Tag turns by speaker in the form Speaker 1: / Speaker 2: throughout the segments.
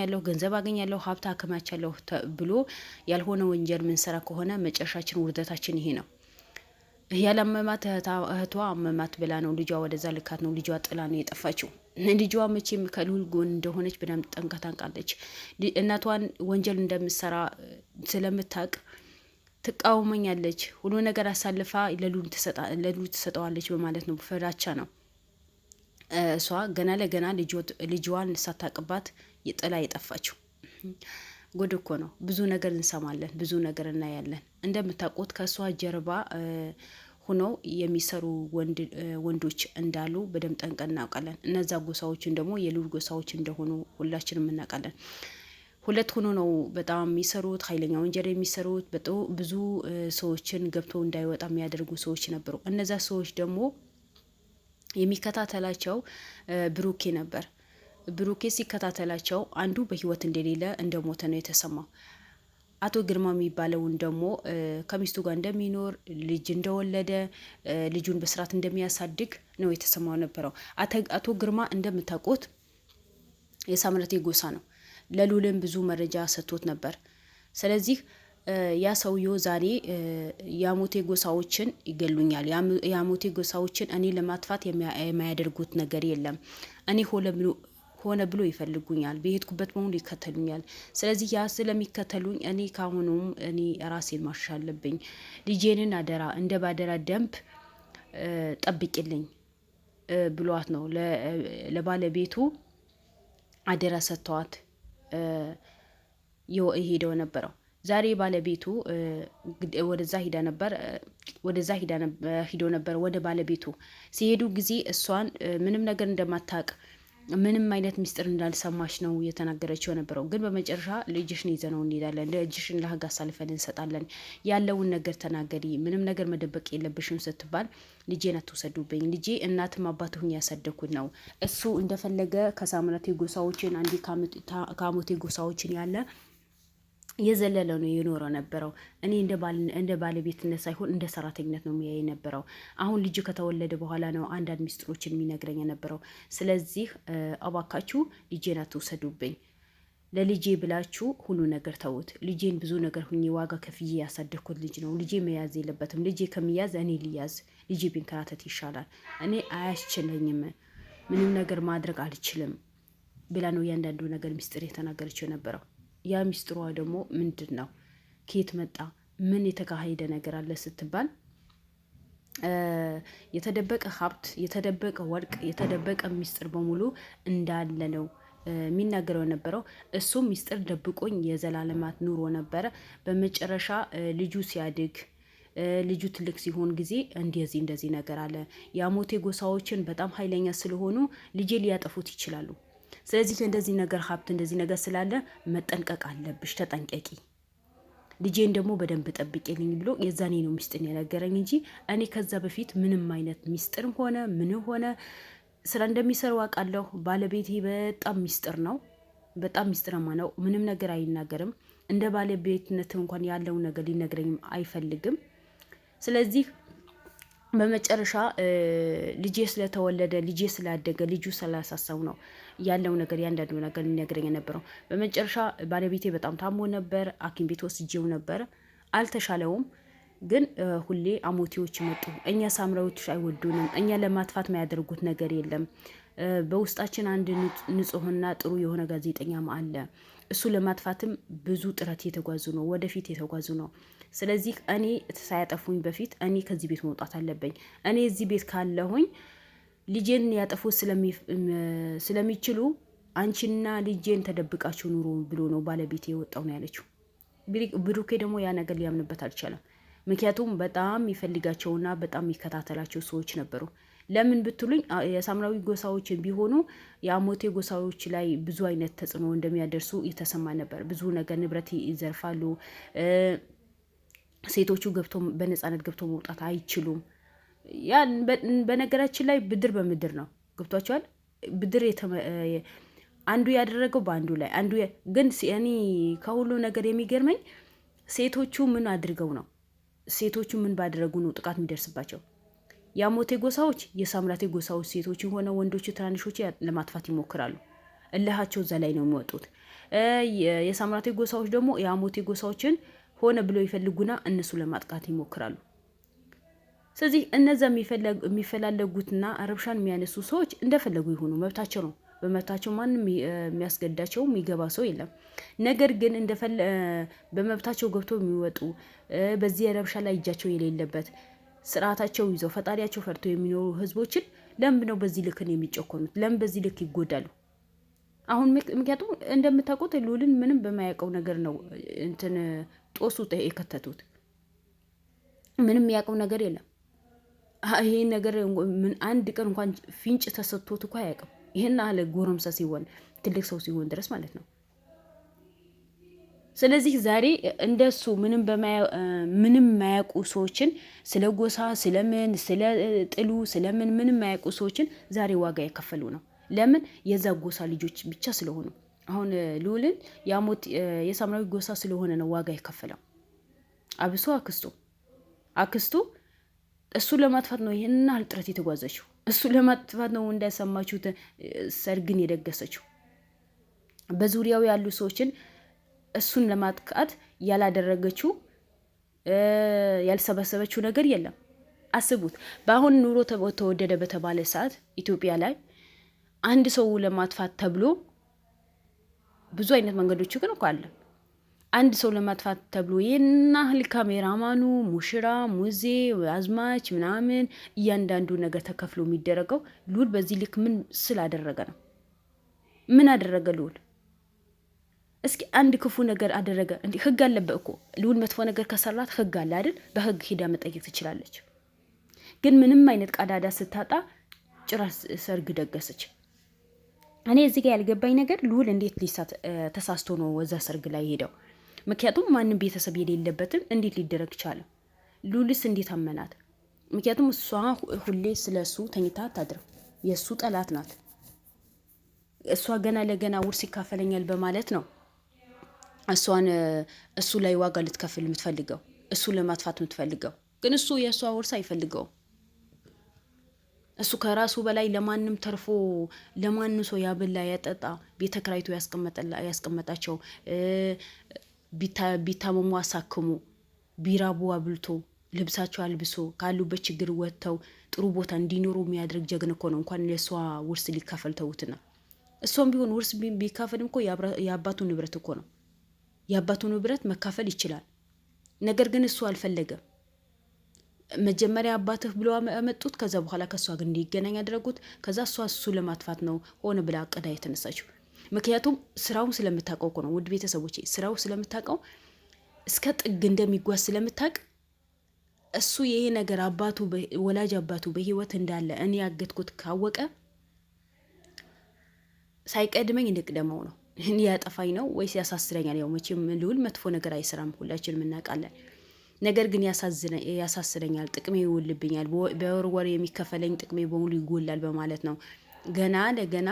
Speaker 1: ያለው ገንዘብ አገኛለሁ ሀብት አከማቻለሁ ብሎ ያልሆነ ወንጀል ምንሰራ ከሆነ መጨረሻችን ውርደታችን ይሄ ነው። ያላመማት እህቷ አመማት ብላ ነው ልጇ ወደዛ ልካት ነው ልጇ ጥላ ነው የጠፋችው። ልጇ መቼም ከልዑል ጎን እንደሆነች በደንብ ጠንቅቃ ታውቃለች። እናቷን ወንጀል እንደምትሰራ ስለምታውቅ ትቃወመኛለች፣ ሁሉ ነገር አሳልፋ ለልዑል ትሰጠዋለች በማለት ነው፣ ፍራቻ ነው። እሷ ገና ለገና ልጇን ሳታቅባት ጥላ የጠፋችው። ጉድ እኮ ነው። ብዙ ነገር እንሰማለን፣ ብዙ ነገር እናያለን። እንደምታውቁት ከእሷ ጀርባ ሆነው የሚሰሩ ወንዶች እንዳሉ በደንብ ጠንቅቀን እናውቃለን። እነዛ ጎሳዎችን ደግሞ የልዑል ጎሳዎች እንደሆኑ ሁላችንም እናውቃለን። ሁለት ሆኖ ነው በጣም የሚሰሩት፣ ኃይለኛ ወንጀል የሚሰሩት። ብዙ ሰዎችን ገብቶ እንዳይወጣ የሚያደርጉ ሰዎች ነበሩ። እነዛ ሰዎች ደግሞ የሚከታተላቸው ብሩኬ ነበር። ብሩኬ ሲከታተላቸው አንዱ በህይወት እንደሌለ እንደሞተ ነው የተሰማው። አቶ ግርማ የሚባለውን ደግሞ ከሚስቱ ጋር እንደሚኖር ልጅ እንደወለደ ልጁን በስርዓት እንደሚያሳድግ ነው የተሰማው ነበረው። አቶ ግርማ እንደምታውቁት የሳምረቴ ጎሳ ነው። ለልዑልም ብዙ መረጃ ሰጥቶት ነበር። ስለዚህ ያ ሰውየው ዛሬ የአሞቴ ጎሳዎችን ይገሉኛል፣ የአሞቴ ጎሳዎችን እኔ ለማጥፋት የማያደርጉት ነገር የለም፣ እኔ ሆነ ብሎ ይፈልጉኛል፣ በሄድኩበት በሙሉ ይከተሉኛል። ስለዚህ ያ ስለሚከተሉኝ እኔ ካሁኑም እኔ ራሴን ማሻ አለብኝ፣ ልጄንን አደራ እንደ ባደራ ደንብ ጠብቂልኝ ብሏት ነው ለባለቤቱ አደራ ሰጥተዋት ሄደው ነበረው። ዛሬ ባለቤቱ ወደዛ ሂዶ ነበር። ወደ ባለቤቱ ሲሄዱ ጊዜ እሷን ምንም ነገር እንደማታውቅ ምንም አይነት ሚስጥር እንዳልሰማች ነው የተናገረችው ነበረው። ግን በመጨረሻ ልጅሽን ይዘነው እንሄዳለን፣ ልጅሽን ለህግ አሳልፈን እንሰጣለን፣ ያለውን ነገር ተናገሪ፣ ምንም ነገር መደበቅ የለብሽም ስትባል ልጄን አትውሰዱብኝ፣ ልጄ እናትም አባትሁኝ ያሳደኩት ነው፣ እሱ እንደፈለገ ከሳምራቴ ጎሳዎችን አንዲ ከአሞቴ ጎሳዎችን ያለ የዘለለ ነው የኖረው ነበረው። እኔ እንደ ባለቤትነት ሳይሆን እንደ ሰራተኝነት ነው የሚያይ ነበረው። አሁን ልጁ ከተወለደ በኋላ ነው አንዳንድ ሚስጥሮችን የሚነግረኝ ነበረው። ስለዚህ እባካችሁ ልጄን አትውሰዱብኝ፣ ለልጄ ብላችሁ ሁሉ ነገር ተውት። ልጄን ብዙ ነገር ሁኜ ዋጋ ከፍዬ ያሳደግኩት ልጅ ነው። ልጄ መያዝ የለበትም። ልጄ ከሚያዝ እኔ ልያዝ፣ ልጄ ቢንከራተት ይሻላል። እኔ አያስችለኝም፣ ምንም ነገር ማድረግ አልችልም ብላ ነው እያንዳንዱ ነገር ሚስጥር የተናገረችው ነበረው። ያ ሚስጥሯ ደግሞ ምንድን ነው? ከየት መጣ? ምን የተካሄደ ነገር አለ ስትባል የተደበቀ ሀብት፣ የተደበቀ ወርቅ፣ የተደበቀ ሚስጥር በሙሉ እንዳለ ነው የሚናገረው ነበረው። እሱም ሚስጥር ደብቆኝ የዘላለማት ኑሮ ነበረ። በመጨረሻ ልጁ ሲያድግ ልጁ ትልቅ ሲሆን ጊዜ እንደዚህ ነገር አለ። የአሞቴ ጎሳዎችን በጣም ኃይለኛ ስለሆኑ ልጄ ሊያጠፉት ይችላሉ። ስለዚህ እንደዚህ ነገር ሀብት እንደዚህ ነገር ስላለ መጠንቀቅ አለብሽ፣ ተጠንቀቂ፣ ልጄን ደግሞ በደንብ ጠብቂልኝ ብሎ የዛኔ ነው ሚስጥር የነገረኝ እንጂ እኔ ከዛ በፊት ምንም አይነት ሚስጥርም ሆነ ምን ሆነ ስራ እንደሚሰሩ አውቃለሁ። ባለቤቴ በጣም ሚስጥር ነው፣ በጣም ሚስጥረማ ነው። ምንም ነገር አይናገርም። እንደ ባለቤትነት እንኳን ያለውን ነገር ሊነግረኝም አይፈልግም። ስለዚህ በመጨረሻ ልጄ ስለተወለደ ልጄ ስላደገ ልጁ ስላሳሰው ነው ያለው ነገር ያንዳንዱ ነገር ሊነግረኝ የነበረው። በመጨረሻ ባለቤቴ በጣም ታሞ ነበር፣ ሐኪም ቤት ወስጄው ነበር፣ አልተሻለውም። ግን ሁሌ አሞቴዎች መጡ። እኛ ሳምራዊቶች አይወዱንም፣ እኛ ለማጥፋት የማያደርጉት ነገር የለም። በውስጣችን አንድ ንጹህና ጥሩ የሆነ ጋዜጠኛም አለ። እሱ ለማጥፋትም ብዙ ጥረት የተጓዙ ነው፣ ወደፊት የተጓዙ ነው። ስለዚህ እኔ ሳያጠፉኝ በፊት እኔ ከዚህ ቤት መውጣት አለብኝ። እኔ እዚህ ቤት ካለሁኝ ልጄን ያጠፉ ስለሚችሉ አንቺና ልጄን ተደብቃችሁ ኑሮ ብሎ ነው ባለቤቴ የወጣው ነው ያለችው። ብሩኬ ደግሞ ያ ነገር ሊያምንበት አልቻለም። ምክንያቱም በጣም የሚፈልጋቸውና በጣም የሚከታተላቸው ሰዎች ነበሩ። ለምን ብትሉኝ የሳምራዊ ጎሳዎችን ቢሆኑ የአሞቴ ጎሳዎች ላይ ብዙ አይነት ተጽዕኖ እንደሚያደርሱ የተሰማ ነበር። ብዙ ነገር ንብረት ይዘርፋሉ። ሴቶቹ ገብቶ በነፃነት ገብቶ መውጣት አይችሉም። ያ በነገራችን ላይ ብድር በምድር ነው። ገብቷቸዋል። ብድር አንዱ ያደረገው በአንዱ ላይ አንዱ ግን እኔ ከሁሉ ነገር የሚገርመኝ ሴቶቹ ምን አድርገው ነው? ሴቶቹ ምን ባደረጉ ነው ጥቃት የሚደርስባቸው? የአሞቴ ጎሳዎች የሳምራቴ ጎሳዎች ሴቶች ሆነ ወንዶቹ ትናንሾች ለማጥፋት ይሞክራሉ። እልሃቸው እዛ ላይ ነው የሚወጡት። የሳምራቴ ጎሳዎች ደግሞ የአሞቴ ጎሳዎችን ሆነ ብለው ይፈልጉና እነሱ ለማጥቃት ይሞክራሉ። ስለዚህ እነዛ የሚፈላለጉትና ረብሻን የሚያነሱ ሰዎች እንደፈለጉ ይሆኑ፣ መብታቸው ነው። በመብታቸው ማንም የሚያስገዳቸው የሚገባ ሰው የለም። ነገር ግን በመብታቸው ገብቶ የሚወጡ በዚህ የረብሻ ላይ እጃቸው የሌለበት ስርዓታቸው ይዘው ፈጣሪያቸው ፈርቶ የሚኖሩ ህዝቦችን ለምን ነው በዚህ ልክ የሚጨኮኑት? ለምን በዚህ ልክ ይጎዳሉ? አሁን ምክንያቱም እንደምታውቁት ልዑልን ምንም በማያውቀው ነገር ነው እንትን ጦሱ የከተቱት። ምንም የሚያውቀው ነገር የለም። ይሄ ነገር ምን አንድ ቀን እንኳን ፍንጭ ተሰጥቶት እኮ አያውቅም። ይሄን አለ ጎረምሳ ሲሆን ትልቅ ሰው ሲሆን ድረስ ማለት ነው። ስለዚህ ዛሬ እንደሱ ምንም የማያውቁ ሰዎችን ስለ ጎሳ ስለምን ስለ ጥሉ ስለምን ምንም የማያውቁ ሰዎችን ዛሬ ዋጋ የከፈሉ ነው። ለምን? የዛ ጎሳ ልጆች ብቻ ስለሆኑ። አሁን ልዑልን የሳምራዊ ጎሳ ስለሆነ ነው ዋጋ የከፈለው። አብሶ አክስቱ እሱ ለማጥፋት ነው ይህን ያህል ጥረት የተጓዘችው። እሱ ለማጥፋት ነው እንዳሰማችሁት ሰርግን የደገሰችው። በዙሪያው ያሉ ሰዎችን እሱን ለማጥቃት ያላደረገችው ያልሰበሰበችው ነገር የለም። አስቡት። በአሁን ኑሮ ተወደደ በተባለ ሰዓት ኢትዮጵያ ላይ አንድ ሰው ለማጥፋት ተብሎ ብዙ አይነት መንገዶች ግን እኮ አለ። አንድ ሰው ለማጥፋት ተብሎ ይህን ያህል ካሜራማኑ፣ ሙሽራ፣ ሙዜ፣ አዝማች ምናምን እያንዳንዱ ነገር ተከፍሎ የሚደረገው ልዑል በዚህ ልክ ምን ስላደረገ ነው? ምን አደረገ ልዑል? እስኪ አንድ ክፉ ነገር አደረገ? እንዲህ ህግ አለበት እኮ። ልዑል መጥፎ ነገር ከሰራት ህግ አለ አይደል? በህግ ሂዳ መጠየቅ ትችላለች። ግን ምንም አይነት ቀዳዳ ስታጣ ጭራሽ ሰርግ ደገሰች። እኔ እዚህ ጋር ያልገባኝ ነገር ልዑል እንዴት ተሳስቶ ነው ወዛ ሰርግ ላይ ሄደው? ምክንያቱም ማንም ቤተሰብ የሌለበትን እንዴት ሊደረግ ቻለ? ልዑልስ እንዴት አመናት? ምክንያቱም እሷ ሁሌ ስለ እሱ ተኝታ አታድርም። የእሱ ጠላት ናት። እሷ ገና ለገና ውርስ ይካፈለኛል በማለት ነው እሱ ላይ ዋጋ ልትከፍል የምትፈልገው፣ እሱን ለማጥፋት የምትፈልገው። ግን እሱ የእሷ ውርስ አይፈልገውም። እሱ ከራሱ በላይ ለማንም ተርፎ ለማንም ሰው ያበላ ያጠጣ፣ ቤተ ክራይቶ ያስቀመጣቸው፣ ቢታመሙ አሳክሞ፣ ቢራቡ አብልቶ፣ ልብሳቸው አልብሶ ካሉበት ችግር ወጥተው ጥሩ ቦታ እንዲኖሩ የሚያደርግ ጀግና እኮ ነው። እንኳን የእሷ ውርስ ሊካፈል ተውትና፣ እሷም ቢሆን ውርስ ቢካፈልም እኮ የአባቱ ንብረት እኮ ነው። የአባቱ ንብረት መካፈል ይችላል። ነገር ግን እሱ አልፈለገም። መጀመሪያ አባትህ ብሎ አመጡት። ከዛ በኋላ ከእሷ ግን እንዲገናኝ ያደረጉት። ከዛ እሱ ለማጥፋት ነው ሆነ ብላ አቅዳ የተነሳችው። ምክንያቱም ስራውን ስለምታውቀው እኮ ነው። ውድ ቤተሰቦቼ፣ ስራው ስለምታውቀው እስከ ጥግ እንደሚጓዝ ስለምታውቅ እሱ ይሄ ነገር ወላጅ አባቱ በህይወት እንዳለ እኔ ያገትኩት ካወቀ ሳይቀድመኝ እንቅደመው ነው። ያጠፋኝ ነው ወይስ ያሳስረኛል? ያው መቼም ልዑል መጥፎ ነገር አይሰራም፣ ሁላችንም እናውቃለን። ነገር ግን ያሳስረኛል፣ ጥቅሜ ይውልብኛል፣ በወር የሚከፈለኝ ጥቅሜ በሙሉ ይጎላል በማለት ነው ገና ለገና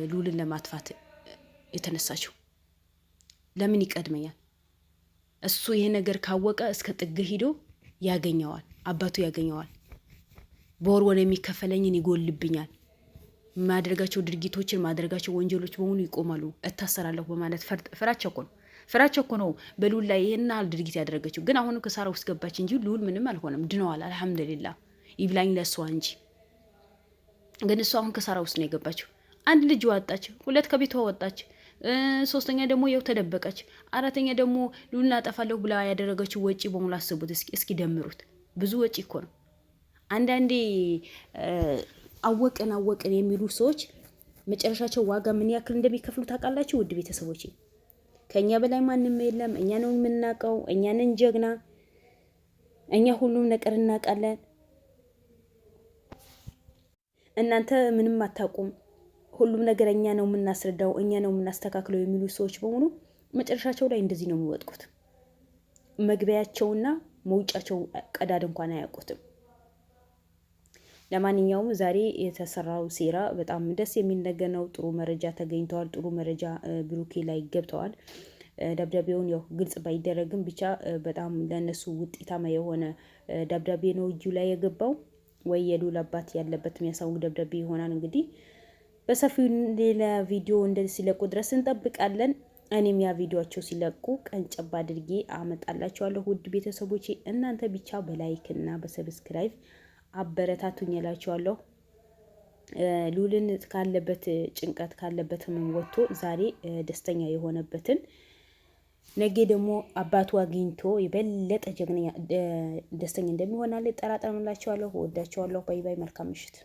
Speaker 1: ልዑልን ለማጥፋት የተነሳችው። ለምን ይቀድመኛል? እሱ ይሄ ነገር ካወቀ እስከ ጥግ ሂዶ ያገኘዋል፣ አባቱ ያገኘዋል። በወር የሚከፈለኝን ይጎልብኛል፣ ማድረጋቸው ድርጊቶችን ማድረጋቸው ወንጀሎች በሙሉ ይቆማሉ፣ እታሰራለሁ በማለት ፍራቻ እኮ ነው በልዑል ላይ ይሄን ያህል ድርጊት ያደረገችው። ግን አሁን ከሳራ ውስጥ ገባች እንጂ ልዑል ምንም አልሆነም፣ ድነዋል። አልሐምዱሊላህ ይብላኝ ለእሷ እንጂ። ግን እሷ አሁን ከሳራ ውስጥ ነው የገባችው። አንድ ልጅ ዋጣች፣ ሁለት ከቤቷ ወጣች፣ ሶስተኛ ደግሞ ያው ተደበቀች፣ አራተኛ ደግሞ ልዑልን አጠፋለሁ ብላ ያደረገችው ወጪ በሙሉ አስቡት እስኪ ደምሩት። ብዙ ወጪ እኮ ነው። አንዳንዴ አወቅን የሚሉ ሰዎች መጨረሻቸው ዋጋ ምን ያክል እንደሚከፍሉ ታውቃላችሁ? ውድ ቤተሰቦቼ፣ ከእኛ በላይ ማንም የለም። እኛ ነው የምናውቀው። እኛ ነን ጀግና። እኛ ሁሉም ነገር እናውቃለን። እናንተ ምንም አታውቁም። ሁሉም ነገር እኛ ነው የምናስረዳው፣ እኛ ነው የምናስተካክለው የሚሉ ሰዎች በሙሉ መጨረሻቸው ላይ እንደዚህ ነው የሚወጥቁት። መግቢያቸውና መውጫቸው ቀዳድ እንኳን አያውቁትም። ለማንኛውም ዛሬ የተሰራው ሴራ በጣም ደስ የሚል ነገር ነው። ጥሩ መረጃ ተገኝተዋል። ጥሩ መረጃ ብሩኬ ላይ ገብተዋል። ደብዳቤውን ያው ግልጽ ባይደረግም ብቻ በጣም ለነሱ ውጤታማ የሆነ ደብዳቤ ነው እጁ ላይ የገባው። ወይ የልዑል አባት ያለበት የሚያሳውቅ ደብዳቤ ይሆናል። እንግዲህ በሰፊው ሌላ ቪዲዮ እንደዚህ ሲለቁ ድረስ እንጠብቃለን። እኔም ያ ቪዲዮቸው ሲለቁ ቀንጨብ አድርጌ አመጣላችኋለሁ። ውድ ቤተሰቦቼ እናንተ ብቻ በላይክ እና በሰብስክራይብ አበረታቱኝ እላችኋለሁ። ሉልን ካለበት ጭንቀት ካለበት ህመም ወጥቶ ዛሬ ደስተኛ የሆነበትን ነገ ደግሞ አባቱ አግኝቶ የበለጠ ጀግና ደስተኛ እንደሚሆን አልጠራጠርም እላችኋለሁ። ወዳችኋለሁ። ባይ ባይ። መልካም ምሽት።